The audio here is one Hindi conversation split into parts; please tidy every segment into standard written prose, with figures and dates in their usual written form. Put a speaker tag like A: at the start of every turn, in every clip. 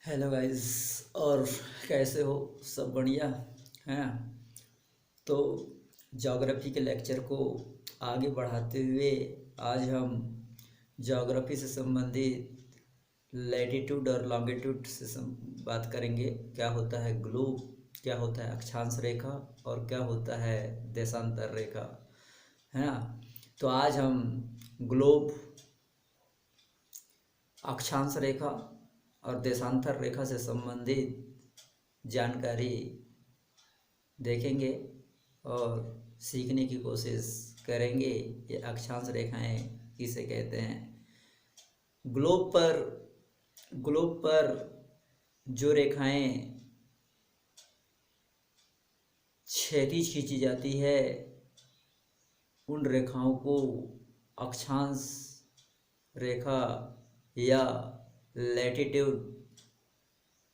A: Hello guys. और कैसे हो? सब बढ़िया है ना? तो ज्योग्राफी के लेक्चर को आगे बढ़ाते हुए आज हम ज्योग्राफी से संबंधित लैटिट्यूड और लॉन्गिट्यूड से बात करेंगे। क्या होता है ग्लोब, क्या होता है अक्षांश रेखा और क्या होता है देशांतर रेखा, है ना? तो आज हम ग्लोब, अक्षांश रेखा और देशांतर रेखा से संबंधित जानकारी देखेंगे और सीखने की कोशिश करेंगे। ये अक्षांश रेखाएं किसे कहते हैं? ग्लोब पर ग्लोब पर जो रेखाएं क्षैतिज खींची जाती है उन रेखाओं को अक्षांश रेखा या लैटिट्यूड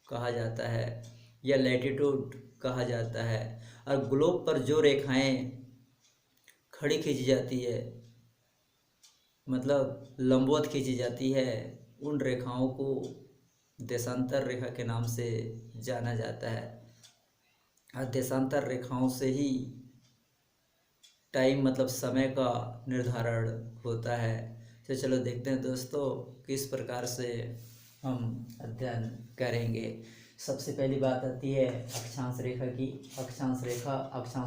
A: कहा जाता है या लैटिट्यूड कहा जाता है। और ग्लोब पर जो रेखाएं खड़ी खींची जाती है, मतलब लंबवत खींची जाती है, उन रेखाओं को देशांतर रेखा के नाम से जाना जाता है। और देशांतर रेखाओं से ही टाइम मतलब समय का निर्धारण होता है। तो चलो देखते हैं दोस्तों किस प्रकार से हम अध्ययन करेंगे। सबसे पहली बात आती है अक्षांश रेखा की। अक्षांश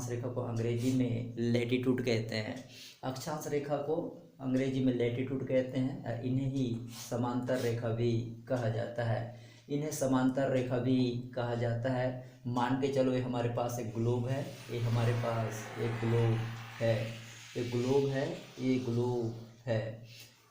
A: रेखा को अंग्रेजी में लैटिट्यूड कहते हैं। अक्षांश रेखा को अंग्रेजी में लैटिट्यूड कहते हैं और इन्हें ही समांतर रेखा भी कहा जाता है। इन्हें समांतर रेखा भी कहा जाता है। मान के चलो ये हमारे पास एक ग्लोब है, ये हमारे पास एक ग्लोब है, ये ग्लोब है, ये ग्लोब है।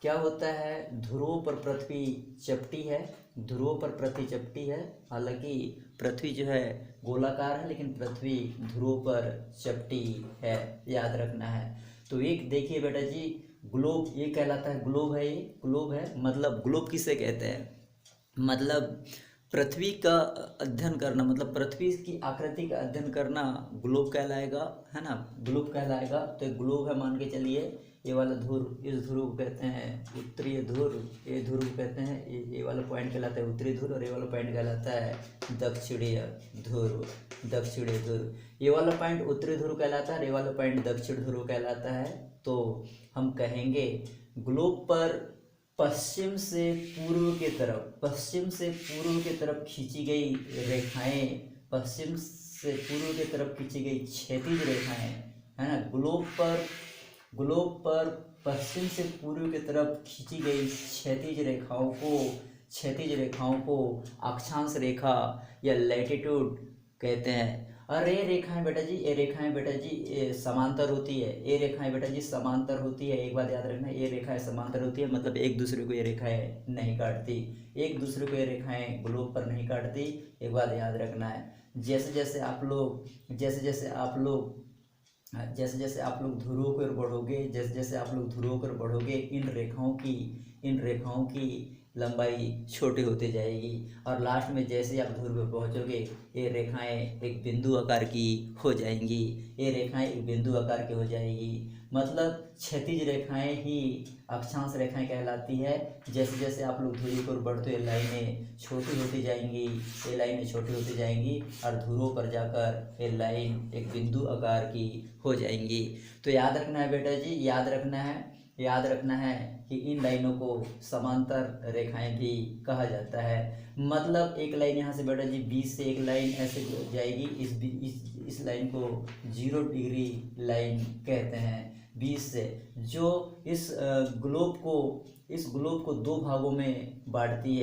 A: क्या होता है, ध्रुवों पर पृथ्वी चपटी है, ध्रुवों पर पृथ्वी चपटी है। हालांकि पृथ्वी जो है गोलाकार है लेकिन पृथ्वी ध्रुवों पर चपटी है, याद रखना है। तो एक देखिए बेटा जी, ग्लोब ये कहलाता है, ग्लोब है, ये ग्लोब है। मतलब ग्लोब किसे कहते हैं? मतलब पृथ्वी का अध्ययन करना, मतलब पृथ्वी की आकृति का अध्ययन करना ग्लोब कहलाएगा, है ना? ग्लोब कहलाएगा। तो एक ग्लोब है, मान के चलिए ये वाला ध्रुव, इस ध्रुव को कहते हैं उत्तरीय ध्रुव, ये ध्रुव कहते हैं, ये वाला पॉइंट कहलाता है उत्तरी ध्रुव और ये वाला पॉइंट कहलाता है दक्षिणीय ध्रुव, दक्षिणीय ध्रुव। ये वाला पॉइंट उत्तरी ध्रुव कहलाता है, ये वाला पॉइंट दक्षिण ध्रुव कहलाता है। तो हम कहेंगे ग्लोब पर पश्चिम से पूर्व की तरफ खींची गई रेखाएं, पश्चिम से पूर्व की तरफ खींची गई क्षैतिज रेखाएं, है ना? ग्लोब पर पश्चिम से पूर्व की तरफ खींची गई क्षैतिज रेखाओं को अक्षांश रेखा या लैटिट्यूड कहते हैं। और ये रेखाएं बेटा जी, ये समांतर होती है। ये रेखाएं बेटा जी समांतर होती है। एक बात याद रखना, ये रेखाएं समांतर होती है, मतलब एक दूसरे को ये रेखाएं नहीं काटती, एक दूसरे को ये रेखाएं ग्लोब पर नहीं काटती। एक बात याद रखना है, जैसे जैसे आप लोग ध्रुवों की ओर बढ़ोगे, इन रेखाओं की लंबाई छोटी होती जाएगी और लास्ट में जैसे आप ध्रुव पर पहुंचोगे ये रेखाएं एक बिंदु आकार की हो जाएंगी। मतलब क्षैतिज रेखाएं ही अक्षांश रेखाएं कहलाती है। जैसे जैसे आप लोग ध्रुव की ओर बढ़ते हो ये लाइनें छोटी होती जाएंगी और ध्रुवों पर जाकर ये लाइन एक बिंदु आकार की हो जाएंगी। तो याद रखना है बेटा जी, याद रखना है कि इन लाइनों को समांतर रेखाएं भी कहा जाता है। मतलब एक लाइन यहाँ से बेटा जी 20 से एक लाइन ऐसे जाएगी, इस लाइन को 0 डिग्री लाइन कहते हैं। 20 से जो ग्लोब को दो भागों में बांटती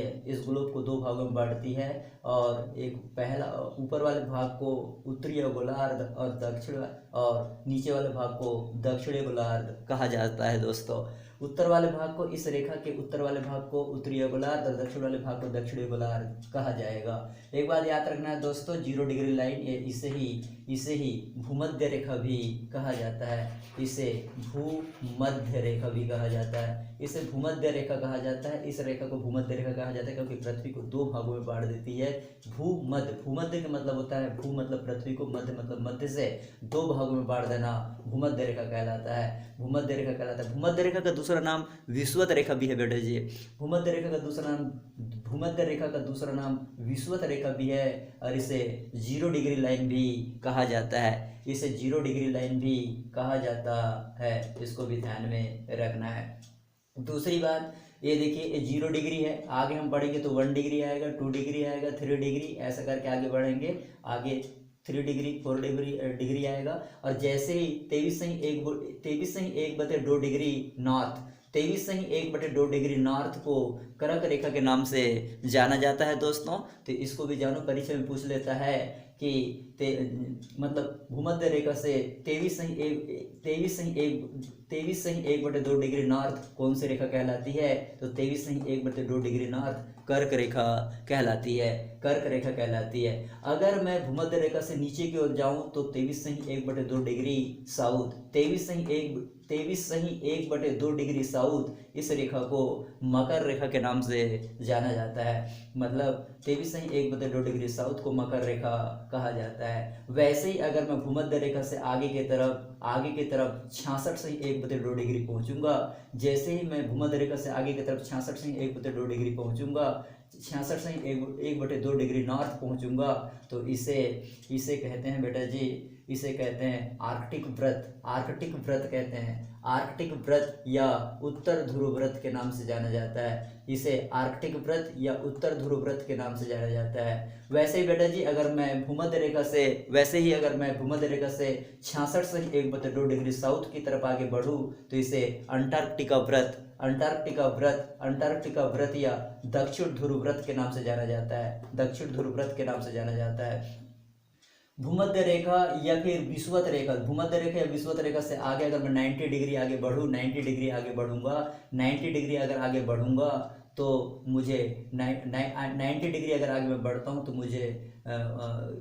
A: है, और एक पहला ऊपर वाले भाग को उत्तरीय गोलार्ध और नीचे वाले भाग को दक्षिणी गोलार्ध कहा जाता है दोस्तों। उत्तर वाले भाग को, इस रेखा के उत्तर वाले भाग को उत्तरीय गोलार्ध और दक्षिण वाले भाग को दक्षिणी गोलार्ध कहा जाएगा। एक बात याद रखना है दोस्तों, 0 डिग्री लाइन, इसे ही भूमध्य रेखा भी कहा जाता है। इसे भूमध्य रेखा कहा जाता है। इस रेखा को भूमध्य रेखा कहा जाता है क्योंकि पृथ्वी को दो भागों में बांट देती है। भूमध्य का मतलब होता है, भू मतलब पृथ्वी को, मध्य मतलब मध्य से दो भागों में बांट देना भूमध्य रेखा कहलाता है। भूमध्य रेखा का दूसरा नाम विषुवत रेखा भी है बेटा जी। भूमध्य रेखा का दूसरा नाम भूमध्य रेखा का दूसरा नाम विषुवत रेखा भी है और इसे 0 डिग्री लाइन भी कहा जाता है। इसे 0 डिग्री लाइन भी कहा जाता है, इसको भी ध्यान में रखना है। दूसरी बात ये देखिए 0 डिग्री है, आगे हम बढ़ेंगे तो 1 डिग्री आएगा, 2 डिग्री आएगा, 3 डिग्री, ऐसा करके आगे बढ़ेंगे, आगे 3 डिग्री 4 डिग्री आएगा। और जैसे ही 23.1/2 डिग्री नॉर्थ, 23.1/2 डिग्री नॉर्थ को कर्क रेखा के नाम से जाना जाता है दोस्तों। तो इसको भी जानो, परीक्षा में पूछ लेता है कि मतलब भूमध्य रेखा से 23.1/2 डिग्री नॉर्थ कौन सी रेखा कहलाती है? तो 23.1/2 डिग्री नॉर्थ कर्क रेखा कहलाती है, कर्क रेखा कहलाती है। अगर मैं भूमध्य रेखा से नीचे की ओर जाऊं तो 23.1/2 डिग्री साउथ, 23.1/2 डिग्री साउथ, इस रेखा को मकर रेखा के नाम से जाना जाता है। मतलब 23.1/2 डिग्री साउथ को मकर रेखा कहा जाता है। वैसे ही अगर मैं भूमध्य रेखा से आगे की तरफ 66.1/2 डिग्री पहुंचूंगा, जैसे ही मैं भूमध्य रेखा से आगे की तरफ 66.1/2 डिग्री पहुंचूंगा, 66.1/2 डिग्री नॉर्थ पहुंचूंगा, तो इसे कहते हैं बेटा जी, इसे कहते हैं आर्कटिक व्रत, आर्कटिक व्रत कहते हैं, आर्कटिक व्रत या उत्तर ध्रुव व्रत के नाम से जाना जाता है। इसे आर्कटिक व्रत या उत्तर ध्रुव व्रत के नाम से जाना जाता है। वैसे ही बेटा जी अगर मैं भूमध्य रेखा से 66.1/2 डिग्री साउथ की तरफ आगे बढ़ूं तो इसे अंटार्कटिका व्रत, अंटार्कटिका व्रत या दक्षिण ध्रुव व्रत के नाम से जाना जाता है, दक्षिण ध्रुव व्रत के नाम से जाना जाता है। भूमध्य रेखा या फिर विषुवत रेखा, भूमध्य रेखा या विषुवत रेखा से आगे अगर मैं 90 डिग्री आगे बढ़ूँ, 90 डिग्री आगे बढ़ूंगा, 90 डिग्री अगर आगे बढ़ूंगा तो मुझे 90 डिग्री अगर आगे मैं बढ़ता हूँ तो मुझे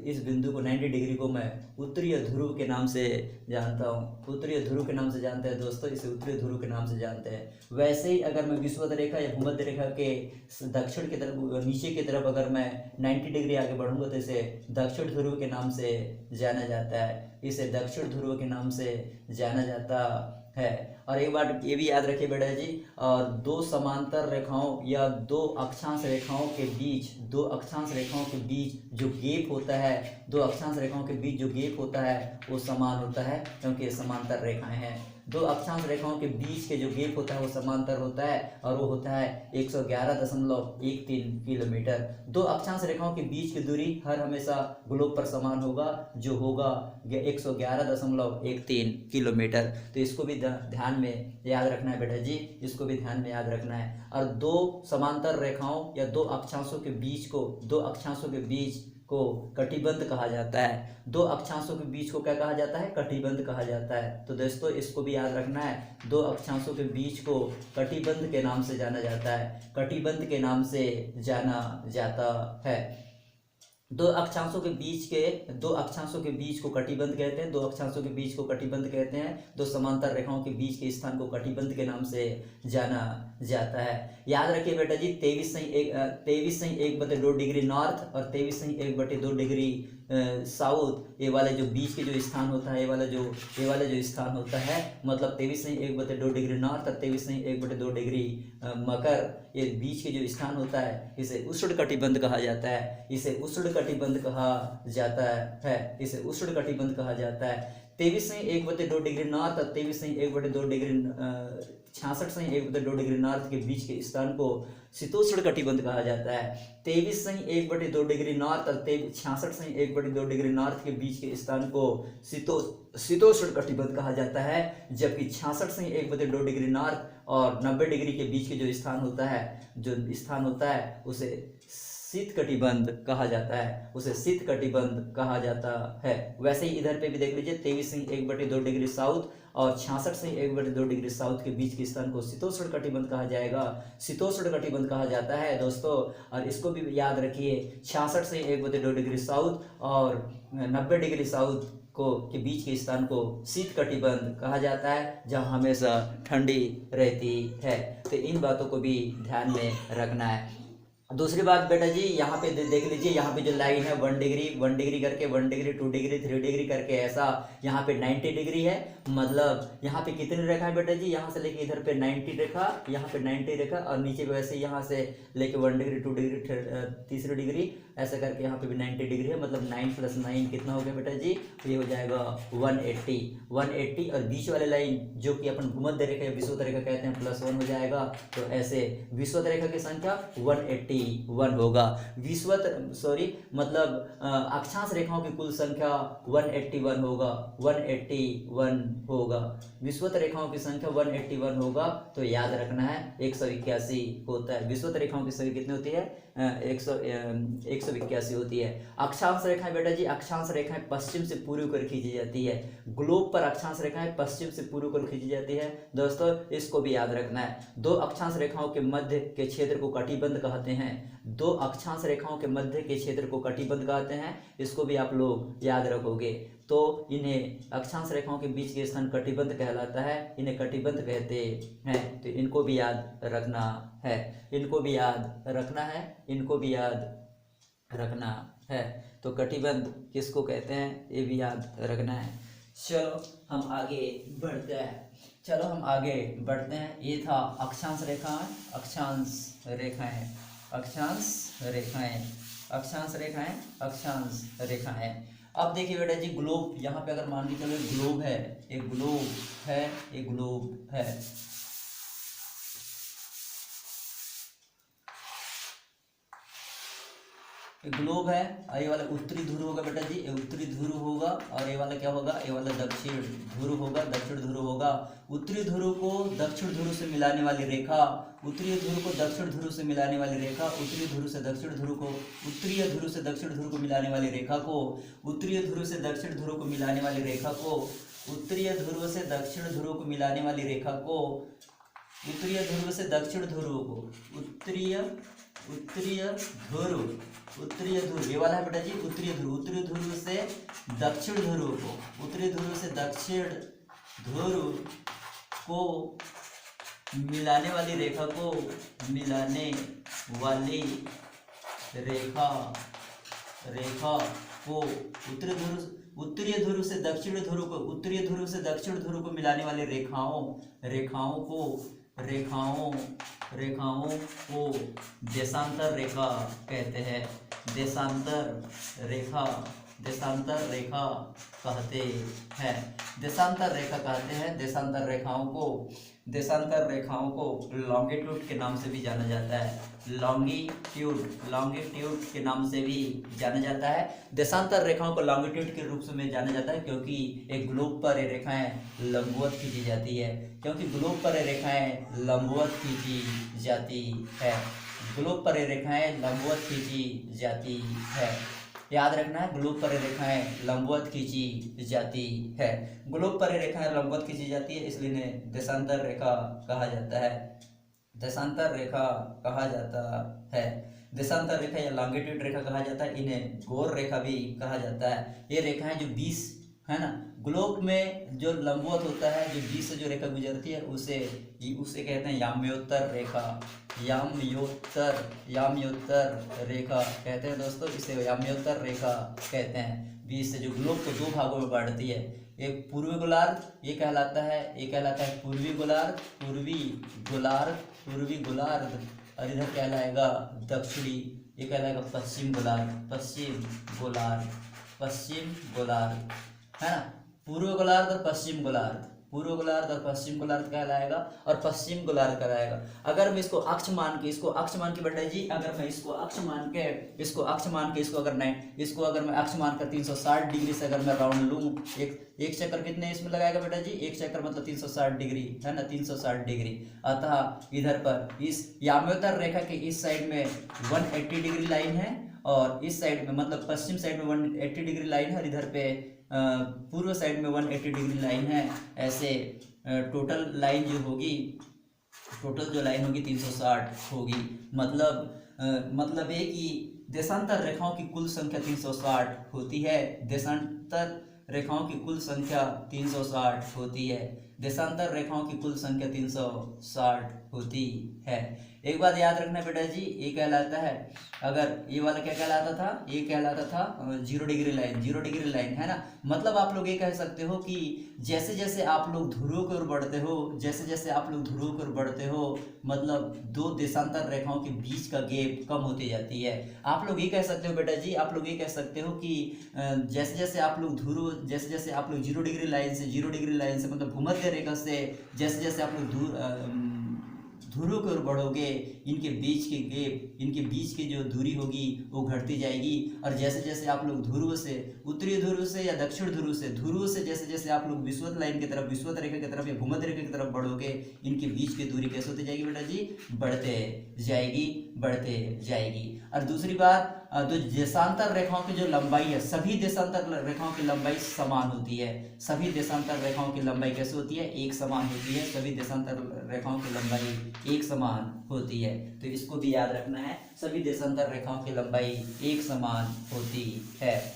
A: इस बिंदु को 90 डिग्री को मैं उत्तरीय ध्रुव के नाम से जानता हूँ, उत्तरीय ध्रुव के नाम से जानते हैं दोस्तों, इसे उत्तरीय ध्रुव के नाम से जानते हैं। वैसे ही अगर मैं विषुवत रेखा या भूमध्य रेखा के दक्षिण की तरफ, नीचे की तरफ अगर मैं 90 डिग्री आगे बढ़ूंगा तो इसे दक्षिण ध्रुव के नाम से जाना जाता है, इसे दक्षिण ध्रुव के नाम से जाना जाता है। और एक बात ये भी याद रखिए बेटा जी, और दो समांतर रेखाओं या दो अक्षांश रेखाओं के बीच, दो अक्षांश रेखाओं के बीच जो गेप होता है, दो अक्षांश रेखाओं के बीच जो गेप होता है वो समान होता है, क्योंकि ये समांतर रेखाएं हैं। दो अक्षांश रेखाओं के बीच के जो गेप होता है वो समांतर होता है और वो होता है 111.13 किलोमीटर। दो अक्षांश रेखाओं के बीच की दूरी हर हमेशा ग्लोब पर समान होगा, जो होगा 111.13 किलोमीटर। तो इसको भी ध्यान में याद रखना है बेटा जी, इसको भी ध्यान में याद रखना है। और दो समांतर रेखाओं या दो अक्षांशों के बीच को कटिबंध कहा जाता है। दो अक्षांशों के बीच को क्या कहा जाता है? कटिबंध कहा जाता है। तो दोस्तों इसको भी याद रखना है, दो अक्षांशों के बीच को कटिबंध के नाम से जाना जाता है, कटिबंध के नाम से जाना जाता है। दो अक्षांशों के बीच को कटिबंध कहते हैं, दो अक्षांशों के बीच को कटिबंध कहते हैं। दो समांतर रेखाओं के बीच के स्थान को कटिबंध के नाम से जाना जाता है। याद रखिए बेटा जी 23.1/2 डिग्री नॉर्थ और 23.1/2 डिग्री साउथ, ये वाले जो बीच के जो स्थान होता है, ये वाला जो स्थान होता है, मतलब 23.1/2 डिग्री नॉर्थ और 23.1/2 डिग्री मकर, ये बीच के जो स्थान होता है इसे उष्ण कटिबंध कहा जाता है, इसे उष्ण कटिबंध कहा जाता है, इसे उष्ण कटिबंध कहा जाता है। 23.1/2 डिग्री नॉर्थ और 23.1/2 डिग्री 66.1/2 डिग्री नॉर्थ के बीच के स्थान को शीतोष्ण कटिबंध कहा जाता है। 23.1/2 डिग्री नॉर्थ और 66.1/2 डिग्री नॉर्थ के बीच के स्थान को शीतोष्ण कटिबंध कहा जाता है, जबकि 66.1/2 डिग्री नॉर्थ और 90 डिग्री के बीच के जो स्थान होता है उसे शीत कटिबंध कहा जाता है, उसे शीत कटिबंध कहा जाता है। वैसे ही इधर पे भी देख लीजिए 23.1/2 डिग्री साउथ और 66.1/2 डिग्री साउथ के बीच के स्थान को शीतोष्ण कटिबंध कहा जाएगा, शीतोष्ण कटिबंध कहा जाता है दोस्तों। और इसको भी याद रखिए 66.1/2 डिग्री साउथ और 90 डिग्री साउथ के बीच के स्थान को शीत कटिबंध कहा जाता है, जहाँ हमेशा ठंडी रहती है। तो इन बातों को भी ध्यान में रखना है। दूसरी बात बेटा जी यहाँ पे देख लीजिए, यहाँ पे जो लाइन है 1 डिग्री करके 1 डिग्री 2 डिग्री 3 डिग्री करके ऐसा यहाँ पे 90 डिग्री है, मतलब यहाँ पे कितनी रेखा है बेटा जी, यहाँ से लेके इधर पे 90 रेखा, यहाँ पे 90 रेखा, और नीचे पे वैसे यहाँ से लेके 1 डिग्री 2 डिग्री तीसरी डिग्री ऐसा करके यहाँ पे भी 90 डिग्री है। मतलब 9 + 9 कितना हो गया बेटा जी, ये हो जाएगा 180 और बीच वाले लाइन जो कि अपन भूमध्य रेखा या विषुवत रेखा कहते हैं +1 हो जाएगा। तो ऐसे विषुवत रेखा की संख्या 181 होगा। मतलब अक्षांश रेखाओं की कुल संख्या 181 होगा, 181 होगा। विषुवत रेखाओं की संख्या 181 होगा। तो याद रखना है 181 होता है। विषुवत रेखाओं की संख्या कितनी होती है, 181 होती है। अक्षांश रेखाएं बेटा जी, अक्षांश रेखाएं पश्चिम से पूर्व की ओर खींची जाती है। ग्लोब पर अक्षांश रेखाएं पश्चिम से पूर्व की ओर खींची जाती है। दोस्तों इसको भी याद रखना है। दो अक्षांश रेखाओं के मध्य के क्षेत्र को कटिबंध कहते हैं। दो अक्षांश रेखाओं के मध्य के क्षेत्र को कटिबंध कहते हैं। इसको भी आप लोग याद रखोगे। तो इन्हें अक्षांश रेखाओं के बीच के स्थान कटिबंध कहलाता है, इन्हें कटिबंध कहते हैं। तो इनको भी याद रखना है, इनको भी याद रखना है, इनको भी याद रखना है। तो कटिबंध किसको कहते हैं ये भी याद रखना है। चलो हम आगे बढ़ते हैं, चलो हम आगे बढ़ते हैं। ये था अक्षांश रेखाएं, अक्षांश रेखाएं, अक्षांश रेखाएं, अक्षांश रेखाएं, अक्षांश रेखाएं। अब देखिए बेटा जी ग्लोब, यहाँ पे अगर मान के चलो ग्लोब है, एक ग्लोब है, एक ग्लोब है। ये ग्लोब है और ये वाला उत्तरी ध्रुव होगा बेटा जी, ये उत्तरी ध्रुव होगा। और ये वाला क्या होगा, ये वाला दक्षिण ध्रुव होगा, दक्षिण ध्रुव होगा। उत्तरी ध्रुव को दक्षिण ध्रुव से मिलाने वाली रेखा, उत्तरी ध्रुव को दक्षिण ध्रुव से मिलाने वाली रेखा, उत्तरी ध्रुव से दक्षिण ध्रुव को, उत्तरीय ध्रुव से दक्षिण ध्रुव को मिलाने वाली रेखा को, उत्तरीय ध्रुव से दक्षिण ध्रुव को मिलाने वाली रेखा को, उत्तरीय ध्रुव से दक्षिण ध्रुव को मिलाने वाली रेखा को, उत्तरीय ध्रुव से दक्षिण ध्रुव को, उत्तरीय ध्रुव, उत्तरीय ध्रुव ये वाला है बेटा जी उत्तरीय ध्रुव, उत्तरीय ध्रुव से दक्षिण ध्रुव को, उत्तरीय ध्रुव से दक्षिण ध्रुव को मिलाने वाली रेखा को, मिलाने वाली रेखा को, उत्तरीय ध्रुव से दक्षिण ध्रुव को, उत्तरीय ध्रुव से दक्षिण ध्रुव को मिलाने वाली रेखाओं को देशांतर रेखा कहते हैं। देशांतर रेखा कहते हैं। देशांतर रेखा कहते हैं। देशांतर रेखाओं को लॉन्गिट्यूड के नाम से भी जाना जाता है। लॉन्गिट्यूड के नाम से भी जाना जाता है। देशांतर रेखाओं को लॉन्गिट्यूड के रूप में जाना जाता है क्योंकि एक ग्लोब पर ये रेखाएं लंबवत खींची जाती है, क्योंकि ग्लोब पर ये रेखाएं लंबवत खींची जाती है, ग्लोब पर ये रेखाएं लंबवत खींची जाती है। याद रखना है ग्लोब पर रेखाएं लंबवत खींची जाती है, ग्लोब पर रेखाएं लंबवत खींची जाती है, इसलिए इन्हें देशांतर रेखा कहा जाता है। देशांतर रेखा कहा जाता है। देशांतर रेखा या लॉन्गिट्यूड रेखा कहा जाता है। इन्हें गौर रेखा भी कहा जाता है। ये रेखाएं जो 20 है ना, ग्लोब में जो लंबवत होता है, जो 20 से जो रेखा गुजरती है उसे कहते हैं याम्योत्तर रेखा। याम्योत्तर रेखा कहते हैं दोस्तों, इसे याम्योत्तर रेखा कहते हैं। 20 से जो ग्लोब को 2 भागों में बांटती है, एक पूर्वी गोलार्ध ये कहलाता है, पूर्वी गोलार्ध और इधर कहलाएगा दक्षिणी, ये कहलाएगा पश्चिम गोलार्ध है ना। पूर्व गोलार्ध और पश्चिम गोलार्ध कहलाएगा और पश्चिम गोलार्ध कहलाएगा। अगर मैं इसको अक्ष मान के बेटा जी, अगर मैं इसको अक्ष मान के इसको अगर मैं अक्ष मान कर 360 डिग्री से अगर मैं राउंड लूँ, एक चक्कर कितने इसमें लगाएगा बेटा जी, एक चक्कर मतलब 360 डिग्री है ना, 360 डिग्री। अतः इधर पर इस याम्योत्तर रेखा के इस साइड में 180 डिग्री लाइन है और इस साइड में मतलब पश्चिम साइड में 180 डिग्री लाइन है और इधर पे पूर्व साइड में 180 डिग्री लाइन है। ऐसे टोटल जो लाइन होगी 360 होगी। मतलब है कि देशांतर रेखाओं की कुल संख्या 360 होती है। देशांतर रेखाओं की कुल संख्या 360 होती है। देशांतर रेखाओं की कुल संख्या 360 होती है। एक बात याद रखना बेटा जी, ये कहलाता है, अगर ये वाला क्या कहलाता था, ये कहलाता था 0 डिग्री लाइन, 0 डिग्री लाइन है ना। मतलब आप लोग ये कह सकते हो कि जैसे जैसे आप लोग ध्रुवों की ओर बढ़ते हो, जैसे जैसे आप लोग ध्रुवों की ओर बढ़ते हो, मतलब दो देशांतर रेखाओं के बीच का गैप कम होती जाती है। आप लोग ये कह सकते हो बेटा जी, आप लोग ये कह सकते हो कि जैसे जैसे आप लोग ध्रुव, जैसे जैसे आप लोग 0 डिग्री लाइन से, 0 डिग्री लाइन से मतलब भूमध्य रेखा से जैसे जैसे आप लोग ध्रुव की ओर बढ़ोगे, इनके बीच के गैप, इनके बीच की जो दूरी होगी वो घटती जाएगी। और जैसे जैसे आप लोग ध्रुव से, उत्तरी ध्रुव से या दक्षिण ध्रुव से, ध्रुव से जैसे जैसे आप लोग विषुवत लाइन की तरफ, विषुवत रेखा की तरफ या भूमध्य रेखा की तरफ बढ़ोगे, इनके बीच की दूरी कैसे होती जाएगी बेटा जी, बढ़ते जाएगी, बढ़ते जाएगी। और दूसरी बात, जो देशांतर रेखाओं की जो लंबाई है, सभी देशांतर रेखाओं की लंबाई समान होती है। सभी देशांतर रेखाओं की लंबाई कैसे होती है, एक समान होती है। सभी देशांतर रेखाओं की लंबाई एक समान होती है, तो इसको भी याद रखना है। सभी देशांतर रेखाओं की लंबाई एक समान होती है,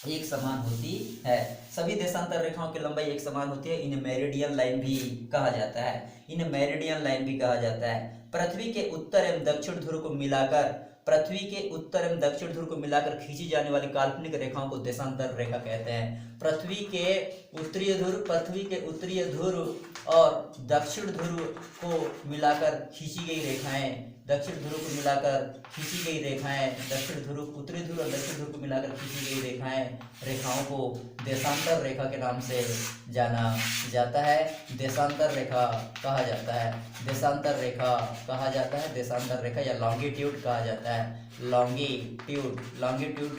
A: एक समान होती है। सभी देशांतर रेखाओं की लंबाई एक समान होती है। इन्हें मेरिडियन लाइन भी कहा जाता है, इन्हें मेरिडियन लाइन भी कहा जाता है। पृथ्वी के उत्तर एवं दक्षिण ध्रुव को मिलाकर, पृथ्वी के उत्तर एवं दक्षिण ध्रुव को मिलाकर खींची जाने वाली काल्पनिक रेखाओं को देशांतर रेखा कहते हैं। पृथ्वी के उत्तरीय ध्रुव, पृथ्वी के उत्तरीय ध्रुव और दक्षिण ध्रुव को मिलाकर खींची गई रेखाएं, दक्षिण ध्रुव को मिलाकर खींची गई रेखाएं, दक्षिण ध्रुव, उत्तरी ध्रुव और दक्षिण ध्रुव को मिलाकर खींची गई रेखाएं, रेखाओं को देशांतर रेखा के नाम से जाना जाता है। देशांतर रेखा कहा जाता है, देशांतर रेखा कहा जाता है, देशांतर रेखा या लॉन्गिट्यूड कहा जाता है। Longitude, longitude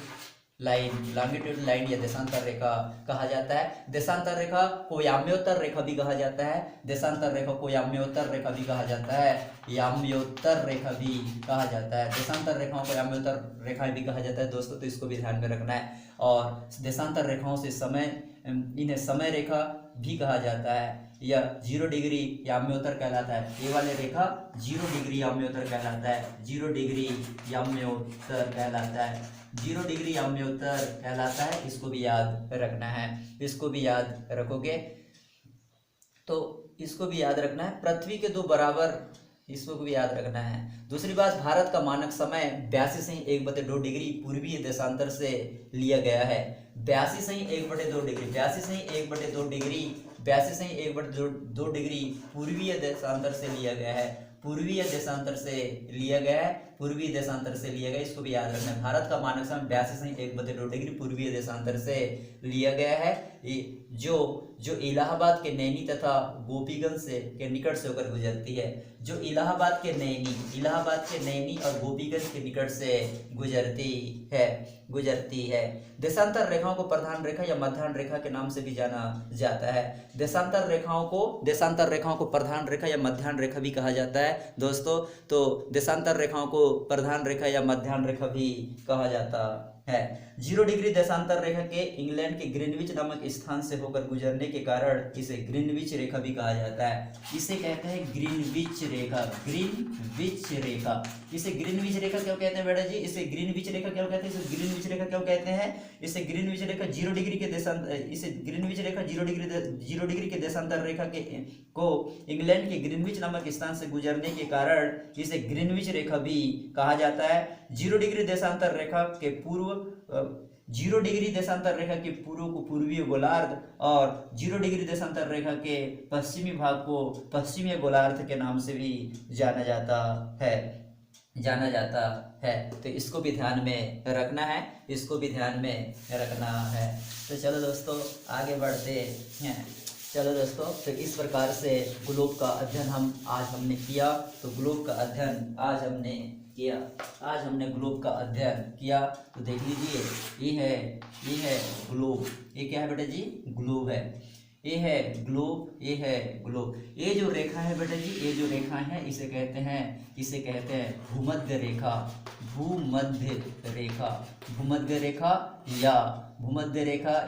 A: line, longitude line या देशांतर रेखा कहा जाता है। देशांतर रेखा को याम्योत्तर रेखा भी कहा जाता है, देशांतर रेखा को याम्योत्तर रेखा भी कहा जाता है, याम्योत्तर रेखा भी कहा जाता है। देशांतर रेखाओं को याम्योत्तर रेखा भी कहा जाता है दोस्तों, तो इसको भी ध्यान में रखना है। और देशांतर रेखाओं से समय, इन्हें समय रेखा भी कहा जाता है। यह 0 डिग्री याम्योत्तर कहलाता है। ये वाले रेखा 0 डिग्री याम्योत्तर कहलाता है, 0 डिग्री याम्योत्तर कहलाता है, 0 डिग्री याम्योत्तर कहलाता है। इसको भी याद रखना है, इसको भी याद रखोगे तो इसको भी याद रखना है। पृथ्वी के 2 बराबर, इसको भी याद रखना है। दूसरी बात, भारत का मानक समय 82.1/2 डिग्री पूर्वीय देशांतर से लिया गया है। 82.1/2 डिग्री, 82.1/2 डिग्री, 82.1/2 डिग्री पूर्वीय देशांतर से लिया गया है, पूर्वीय देशांतर से लिया गया है, पूर्वीय देशांतर से लिया गया। इसको भी याद रखना है। भारत का मानक समय 82.1/2 डिग्री पूर्वीय देशांतर से लिया गया है, जो इलाहाबाद के नैनी तथा गोपीगंज से के निकट से होकर गुजरती है, जो इलाहाबाद के नैनी और गोपीगंज के निकट से गुजरती है। देशांतर रेखाओं को प्रधान रेखा या मध्याह्न रेखा के नाम से भी जाना जाता है। देशांतर रेखाओं को प्रधान रेखा या मध्याह्न रेखा भी कहा जाता है दोस्तों। तो देशांतर रेखाओं को प्रधान रेखा या मध्याह्न रेखा भी कहा जाता है। 0 डिग्री देशांतर रेखा के इंग्लैंड के ग्रीनविच नामक स्थान से होकर गुजरने के कारण इसे ग्रीनविच रेखा भी कहा जाता है। इसे कहते हैं ग्रीनविच रेखा, ग्रीनविच रेखा। इसे ग्रीनविच रेखा क्यों कहते हैं बेटा जी, इसे ग्रीनविच रेखा क्यों कहते हैं, इसे ग्रीनविच रेखा क्यों कहते हैं, इसे ग्रीनविच रेखा 0 डिग्री के देशांतर, इसे ग्रीनविच रेखा 0 डिग्री के देशांतर रेखा को इंग्लैंड के ग्रीनविच नामक स्थान से गुजरने के कारण इसे ग्रीनविच रेखा भी कहा जाता है। 0 डिग्री देशांतर रेखा के पूर्व, 0 डिग्री देशांतर रेखा के पूर्व को पूर्वीय गोलार्ध और 0 डिग्री देशांतर रेखा के पश्चिमी भाग को पश्चिमी गोलार्ध के नाम से भी जाना जाता है। तो इसको भी ध्यान में रखना है, इसको भी ध्यान में रखना है। तो चलो दोस्तों आगे बढ़ते हैं। चलो दोस्तों, तो इस प्रकार से ग्लोब का अध्ययन हमने किया। तो ग्लोब का अध्ययन आज हमने ग्लोब का अध्ययन किया। तो देख लीजिए, ये है ग्लोब। ये क्या है बेटा जी, ग्लोब है। ये है ग्लोब, ये है ग्लोब। ये जो रेखा है बेटा जी, ये जो रेखा है इसे कहते हैं भूमध्य रेखा, भूमध्य रेखा, भूमध्य रेखा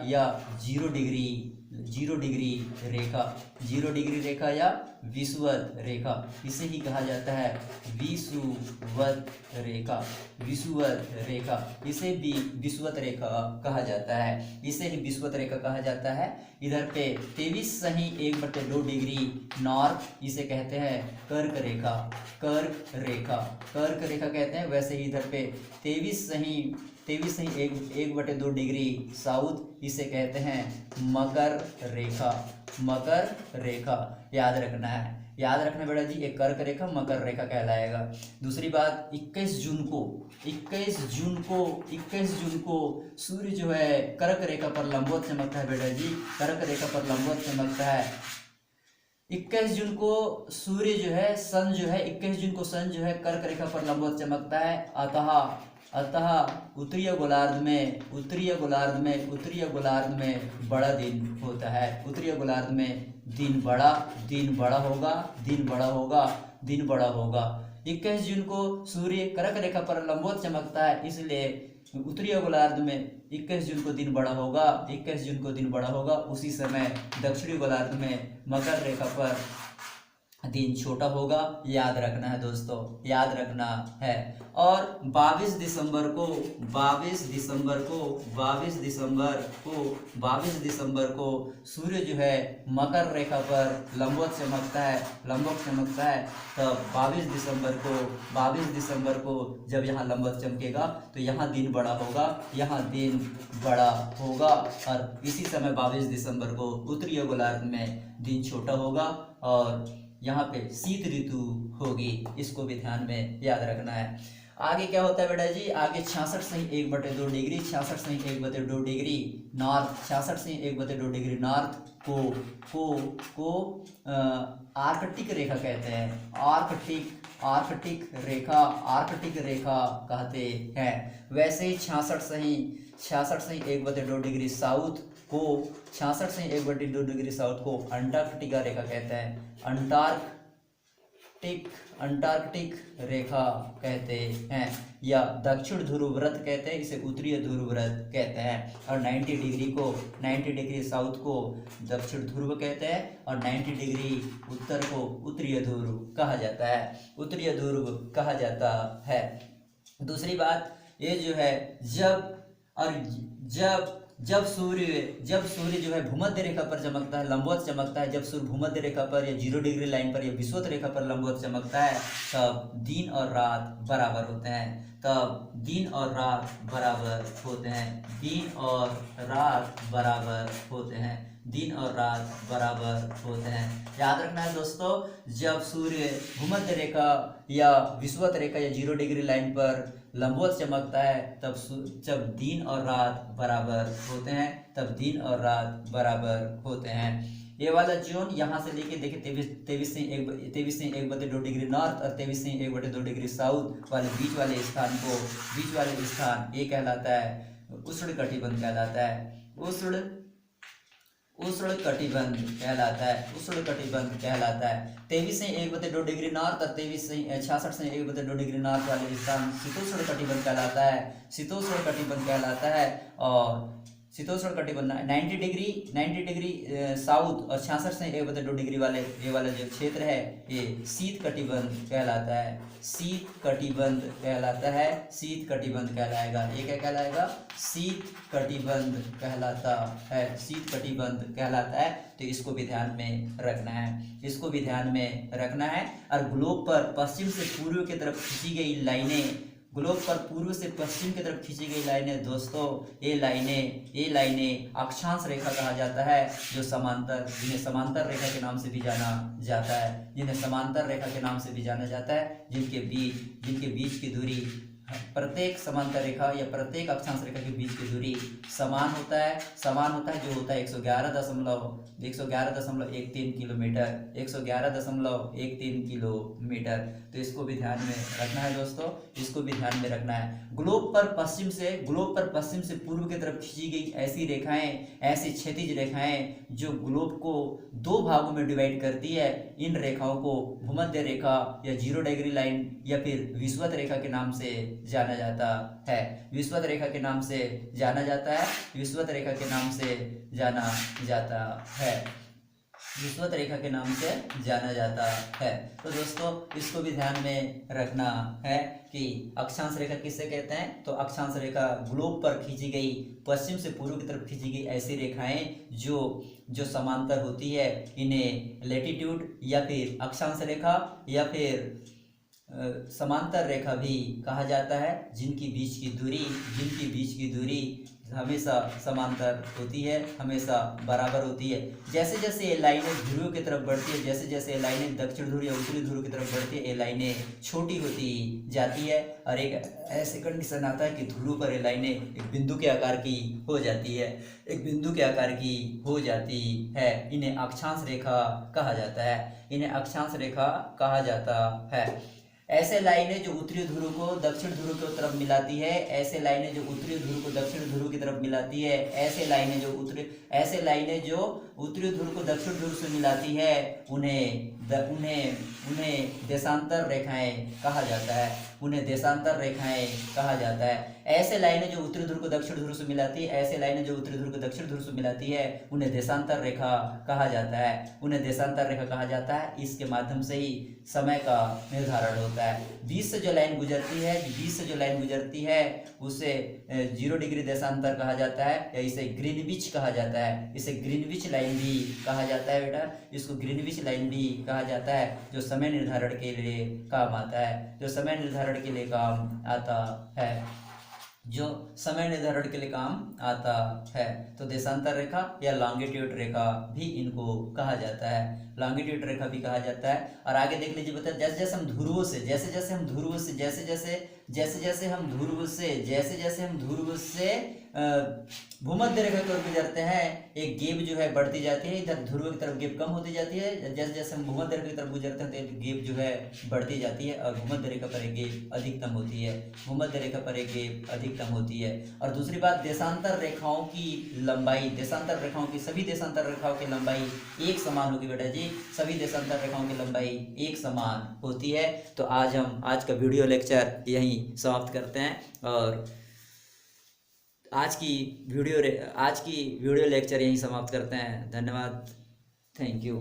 A: या 0 डिग्री जीरो डिग्री रेखा, जीरो डिग्री रेखा या विषुवत रेखा, इसे ही कहा जाता है विषुवत रेखा, विषुवत रेखा, इसे भी विषुवत रेखा कहा जाता है, इसे ही विषुवत रेखा कहा जाता है। इधर पे 23.1/2 डिग्री नॉर्थ, इसे कहते हैं कर्क रेखा, कर्क रेखा, कर्क रेखा कहते हैं। वैसे ही इधर पे 23.1/2 डिग्री साउथ, इसे कहते हैं मकर रेखा, मकर रेखा। याद रखना है, याद रखना बेटा जी, एक कर्क रेखा मकर रेखा कहलाएगा। दूसरी बात, 21 जून को सूर्य जो है कर्क रेखा पर लंबवत चमकता है बेटा जी, कर्क रेखा पर लंबवत चमकता है। 21 जून को सूर्य जो है, सन जो है, 21 जून को सन जो है कर्क रेखा पर लंबवत चमकता है। अतः उत्तरीय गोलार्ध में बड़ा दिन होता है, उत्तरीय गोलार्ध में दिन बड़ा होगा। 21 जून को सूर्य कर्क रेखा पर लंबवत चमकता है, इसलिए उत्तरीय गोलार्ध में 21 जून को दिन बड़ा होगा, 21 जून को दिन बड़ा होगा। उसी समय दक्षिणी गोलार्ध में मकर रेखा पर दिन छोटा होगा। याद रखना है दोस्तों, याद रखना है। और 22 दिसंबर को सूर्य जो है मकर रेखा पर लंबवत चमकता है, तब 22 दिसंबर को जब यहाँ लंबवत चमकेगा तो यहाँ दिन बड़ा होगा, और इसी समय 22 दिसंबर को उत्तरीय गोलार्ध में दिन छोटा होगा और यहाँ पे शीत ऋतु होगी। इसको भी ध्यान में याद रखना है। आगे क्या होता है बेटा जी, आगे 66.1/2 degree, 66.1/2 degree north, 66.1/2 degree north को आर्कटिक रेखा कहते हैं, आर्कटिक रेखा कहते हैं। वैसे ही 66.1/2 डिग्री साउथ को 66.1/2 डिग्री साउथ को अंटार्कटिका रेखा कहते हैं, अंटार्कटिक रेखा कहते हैं, या दक्षिण ध्रुव व्रत कहते हैं, इसे उत्तरीय ध्रुव व्रत कहते हैं। और 90 डिग्री साउथ को दक्षिण ध्रुव कहते हैं, और 90 डिग्री उत्तर को उत्तरीय ध्रुव कहा जाता है, दूसरी बात, ये जो है जब सूर्य जो है भूमध्य रेखा पर चमकता है, लंबवत चमकता है, जब सूर्य भूमध्य रेखा पर या जीरो डिग्री लाइन पर या विषुवत रेखा पर लंबवत चमकता है, तब दिन और रात बराबर होते हैं, दिन और रात बराबर होते हैं। याद रखना है दोस्तों, जब सूर्य भूमध्य रेखा या विषुवत रेखा या जीरो डिग्री लाइन पर लंबवत चमकता है, तब जब दिन और रात बराबर होते हैं, ये वाला जोन यहाँ से लेके देखिए 23.1/2 डिग्री नॉर्थ और 23.1/2 डिग्री साउथ वाले बीच वाले स्थान ये कहलाता है उष्ण कटिबंध कहलाता है, उष्ण कटिबंध कहलाता है। 23.1/2 डिग्री नॉर्थ और 66.1/2 डिग्री नॉर्थ वाले स्थान शीतोष्ण कटिबंध कहलाता है। और शीतोष्ण कटिबंध 90 डिग्री साउथ और 66.1/2 डिग्री वाले ये वाला जो क्षेत्र है, ये शीत कटिबंध कहलाता है, ये क्या कहलाएगा, शीत कटिबंध कहलाता है। तो इसको भी ध्यान में रखना है, और ग्लोब पर पश्चिम से पूर्व की तरफ खींची गई लाइनें, दोस्तों ये लाइनें अक्षांश रेखा कहा जाता है, जो जिन्हें समांतर रेखा के नाम से भी जाना जाता है, जिनके बीच की दूरी प्रत्येक समांतर रेखा या प्रत्येक अक्षांश रेखा के बीच की दूरी समान होता है, जो होता है 111.13 किलोमीटर। तो इसको भी ध्यान में रखना है दोस्तों, ग्लोब पर पश्चिम से पूर्व की तरफ खींची गई ऐसी क्षैतिज रेखाएं जो ग्लोब को दो भागों में डिवाइड करती है, इन रेखाओं को भूमध्य रेखा या जीरो डिग्री लाइन या फिर विषुवत रेखा के नाम से जाना जाता है, विषुवत रेखा के नाम से जाना जाता है, विषुवत रेखा के नाम से जाना जाता है, विषुवत रेखा के नाम से जाना जाता है। तो दोस्तों इसको भी ध्यान में रखना है कि अक्षांश रेखा किससे कहते हैं, तो अक्षांश रेखा ग्लोब पर खींची गई, पश्चिम से पूर्व की तरफ खींची गई ऐसी रेखाएं जो समांतर होती है, इन्हें लैटिट्यूड या फिर अक्षांश रेखा या फिर समांतर रेखा भी कहा जाता है, जिनकी बीच की दूरी हमेशा समांतर होती है, हमेशा बराबर होती है। जैसे जैसे ये लाइनें ध्रुव की तरफ बढ़ती है, जैसे जैसे ये लाइनें दक्षिण ध्रुव या उत्तरी ध्रुव की तरफ बढ़ती है, ये लाइनें छोटी होती जाती है और एक ऐसे कंडीशन आता है कि ध्रुव पर ये लाइनें एक बिंदु के आकार की हो जाती है, एक बिंदु के आकार की हो जाती है। इन्हें अक्षांश रेखा कहा जाता है, इन्हें अक्षांश रेखा कहा जाता है। ऐसे लाइनें जो उत्तरी ध्रुव को दक्षिण ध्रुव की तरफ मिलाती है, ऐसे लाइनें जो उत्तरी ध्रुव को दक्षिण ध्रुव की तरफ मिलाती है, ऐसे लाइनें जो उत्तरी ध्रुव को दक्षिण ध्रुव से मिलाती है, उन्हें देशांतर रेखाएं कहा जाता है, उन्हें देशांतर रेखाएं कहा जाता है। ऐसे लाइनें जो उत्तरी ध्रुव को दक्षिण ध्रुव से मिलाती है, ऐसे लाइनें जो उत्तरी ध्रुव को दक्षिण ध्रुव से मिलाती है, उन्हें देशांतर रेखा कहा जाता है, उन्हें देशांतर रेखा कहा जाता है। इसके माध्यम से ही समय का निर्धारण होता है। 20 से जो लाइन गुजरती है उसे 0 डिग्री देशांतर कहा जाता है, या इसे ग्रीनविच कहा जाता है, इसे ग्रीनविच लाइन भी कहा जाता है बेटा, इसको ग्रीनविच लाइन भी कहा जाता है, जो समय निर्धारण के लिए काम आता है, जो समय निर्धारण के लिए काम आता है, जो समय निर्धारण के लिए काम आता है। तो देशांतर रेखा या लॉन्गिट्यूड रेखा भी इनको कहा जाता है, लॉन्गिट्यूड रेखा भी कहा जाता है। और आगे देख लीजिए बता, जैसे जैसे हम ध्रुव से भूमध्य रेखा की ओर गुजरते हैं, एक गेप जो है बढ़ती जाती है, इधर ध्रुव की तरफ गेप कम होती जाती है, जैसे जैसे हम भूमध्य रेखा की तरफ गुजरते हैं तो गेप जो है बढ़ती जाती है, और भूमध्य रेखा पर एक गेप अधिकतम होती है, भूमध्य रेखा पर एक गेप अधिकतम होती है। और दूसरी बात, देशांतर रेखाओं की लंबाई, सभी देशांतर रेखाओं की लंबाई एक समान होगी बेटा जी, सभी देशांतर रेखाओं की लंबाई एक समान होती है। तो आज का वीडियो लेक्चर यहीं समाप्त करते हैं, और आज की वीडियो लेक्चर यहीं समाप्त करते हैं। धन्यवाद, थैंक यू।